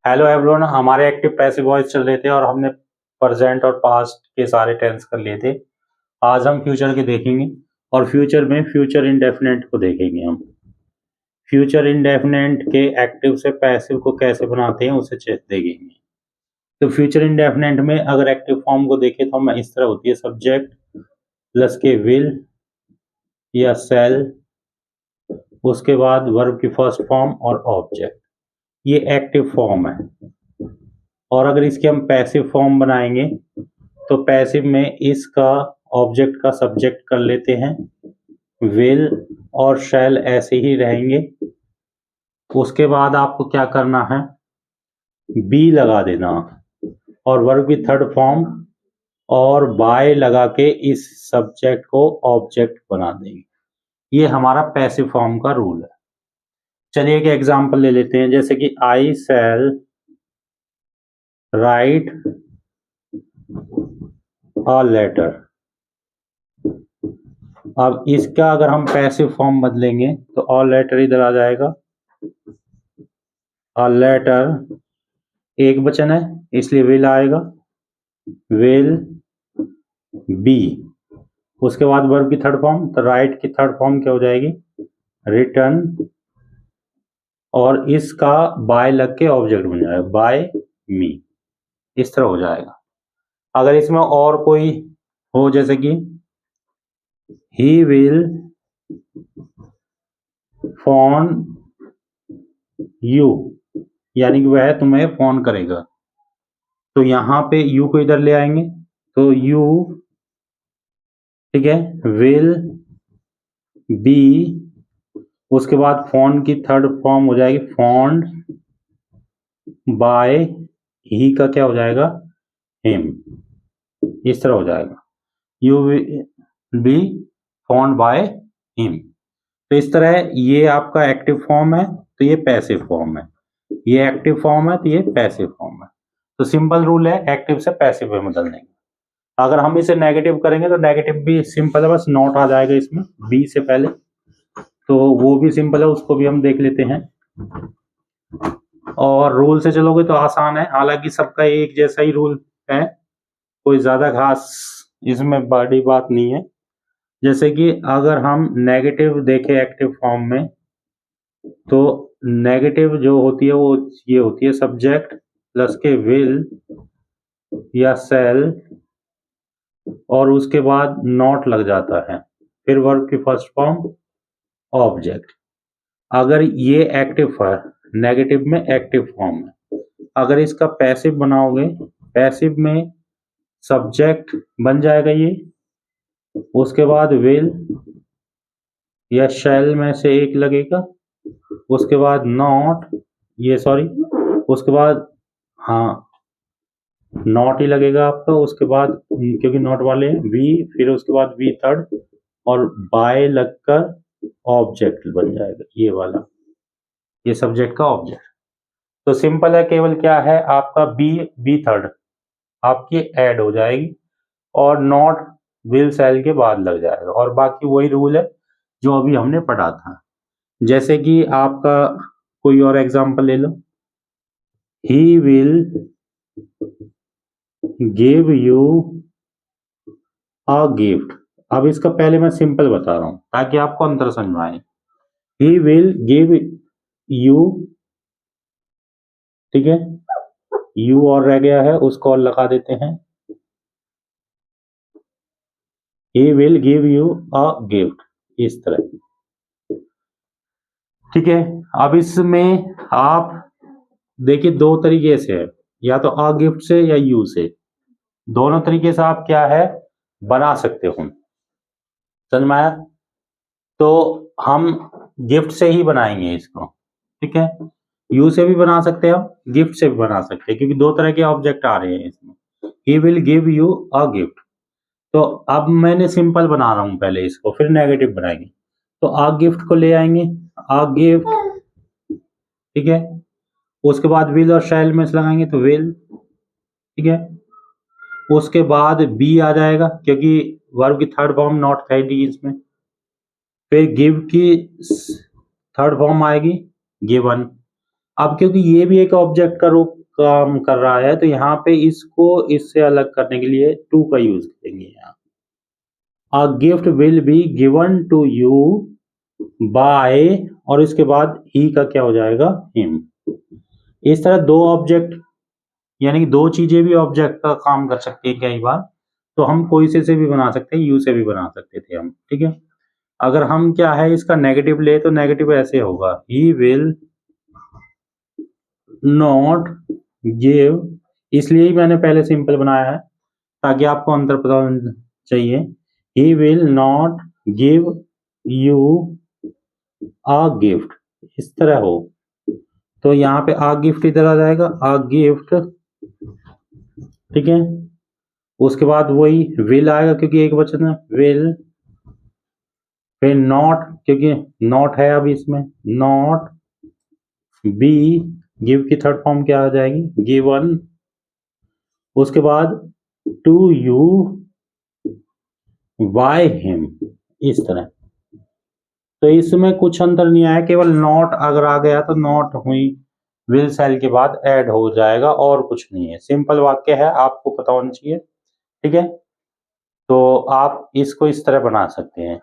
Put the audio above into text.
Hello everyone, हमारे active passive voice चल रहे थे और हमने प्रेजेंट और पास्ट के सारे टेंस कर लिए थे। आज हम फ्यूचर के देखेंगे और फ्यूचर में फ्यूचर इंडेफिनिट को देखेंगे। हम फ्यूचर इंडेफिनिट के एक्टिव से पैसिव को कैसे बनाते हैं उसे देखेंगे। तो फ्यूचर इंडेफिनिट में अगर एक्टिव फॉर्म को देखें तो हम इस तरह होती है, सब्जेक्ट प्लस के विल या सेल, उसके बाद वर्ब की फर्स्ट फॉर्म और ऑब्जेक्ट, ये एक्टिव फॉर्म है। और अगर इसके हम पैसिव फॉर्म बनाएंगे तो पैसिव में इसका ऑब्जेक्ट का सब्जेक्ट कर लेते हैं, विल और शैल ऐसे ही रहेंगे। उसके बाद आपको क्या करना है, बी लगा देना और वर्ब की थर्ड फॉर्म और बाय लगा के इस सब्जेक्ट को ऑब्जेक्ट बना देंगे। ये हमारा पैसिव फॉर्म का रूल है। चलिए एक एग्जांपल ले लेते हैं, जैसे कि आई शैल राइट अ लेटर। अब इसका अगर हम पैसिव फॉर्म बदलेंगे तो अ लेटर इधर आ जाएगा, अ लेटर एक वचन है इसलिए विल आएगा, विल बी। उसके बाद वर्ब की थर्ड फॉर्म, तो राइट की थर्ड फॉर्म क्या हो जाएगी, रिटर्न, और इसका बाय लग के ऑब्जेक्ट बन जाएगा, बाय मी। इस तरह हो जाएगा। अगर इसमें और कोई हो, जैसे कि ही विल फोन यू, यानी कि वह तुम्हें फोन करेगा, तो यहां पे यू को इधर ले आएंगे तो यू, ठीक है, विल बी। उसके बाद फोन की थर्ड फॉर्म हो जाएगी फोन्ड बाय, ही का क्या हो जाएगा, हिम। इस तरह हो जाएगा, you will be found by him. तो इस तरह ये आपका एक्टिव फॉर्म है, तो ये पैसिव फॉर्म है। ये एक्टिव फॉर्म है तो ये पैसिव फॉर्म है। तो सिंपल रूल है एक्टिव से पैसिव में बदलने का। अगर हम इसे नेगेटिव करेंगे तो नेगेटिव भी सिंपल है, बस नॉट आ जाएगा इसमें बी से पहले, तो वो भी सिंपल है, उसको भी हम देख लेते हैं। और रूल से चलोगे तो आसान है, हालांकि सबका एक जैसा ही रूल है, कोई ज्यादा खास इसमें बड़ी बात नहीं है। जैसे कि अगर हम नेगेटिव देखें एक्टिव फॉर्म में, तो नेगेटिव जो होती है वो ये होती है, सब्जेक्ट प्लस के विल या सेल और उसके बाद नॉट लग जाता है, फिर वर्ब की फर्स्ट फॉर्म ऑब्जेक्ट। अगर ये एक्टिव है, नेगेटिव में एक्टिव फॉर्म है। अगर इसका पैसिव बनाओगे, पैसिव में सब्जेक्ट बन जाएगा ये, उसके बाद विल या शैल में से एक लगेगा, उसके बाद नॉट, ये सॉरी, उसके बाद हाँ नॉट ही लगेगा आपका, उसके बाद क्योंकि नॉट वाले वी, फिर उसके बाद वी थर्ड और बाय लगकर ऑब्जेक्ट बन जाएगा ये वाला, ये सब्जेक्ट का ऑब्जेक्ट। तो सिंपल है, केवल क्या है आपका बी थर्ड आपकी ऐड हो जाएगी और नॉट विल सेल के बाद लग जाएगा, और बाकी वही रूल है जो अभी हमने पढ़ा था। जैसे कि आपका कोई और एग्जांपल ले लो, he will give you a gift. अब इसका पहले मैं सिंपल बता रहा हूं ताकि आपको अंतर समझ में आए। ही विल गिव यू, ठीक है, यू और रह गया है, उसको और लगा देते हैं, ही will give you a gift, इस तरह, ठीक है। अब इसमें आप देखिए दो तरीके से है, या तो अ गिफ्ट से या यू से, दोनों तरीके से आप क्या है बना सकते हो, समझ में आया। तो हम गिफ्ट से ही बनाएंगे इसको, ठीक है। यू से भी बना सकते हैं, हम गिफ्ट से भी बना सकते हैं, क्योंकि दो तरह के ऑब्जेक्ट आ रहे हैं इसमें। ही will give you a gift, तो अब मैंने सिंपल बना रहा हूं पहले इसको, फिर नेगेटिव बनाएंगे। तो अ गिफ्ट को ले आएंगे, अ गिफ्ट, ठीक है। उसके बाद विल और शैल में से लगाएंगे तो विल, ठीक है। उसके बाद बी आ जाएगा क्योंकि वर्ब की थर्ड फॉर्म नॉट थी इसमें, फिर गिव की थर्ड फॉर्म आएगी गिवन, अब क्योंकि ये भी एक ऑब्जेक्ट का रूप काम कर रहा है तो यहाँ पे इसको इससे अलग करने के लिए टू का यूज करेंगे यहाँ। A gift will be given to you by और इसके बाद ही का क्या हो जाएगा हिम। इस तरह दो ऑब्जेक्ट यानी कि दो चीजें भी ऑब्जेक्ट का काम कर सकती है कई बार, तो हम कोई से भी बना सकते हैं, यू से भी बना सकते थे हम, ठीक है। अगर हम क्या है इसका नेगेटिव ले तो नेगेटिव ऐसे होगा, ही विल नॉट गिव, इसलिए ही मैंने पहले सिंपल बनाया है ताकि आपको अंतर पता चाहिए। He will not give you a gift, इस तरह हो तो यहाँ पे आ गिफ्ट इधर आ जाएगा, आ गिफ्ट, ठीक है। उसके बाद वही विल आएगा क्योंकि एक वचन है, विल, फिर नॉट क्योंकि नॉट है अभी इसमें, नॉट बी, गिव की थर्ड फॉर्म क्या आ जाएगी, गिवन, उसके बाद टू यू बाय हिम, इस तरह। तो इसमें कुछ अंतर नहीं आया, केवल नॉट अगर आ गया तो नॉट हुई विल सेल के बाद ऐड हो जाएगा और कुछ नहीं है, सिंपल वाक्य है, आपको पता होना चाहिए, ठीक है। तो आप इसको इस तरह बना सकते हैं।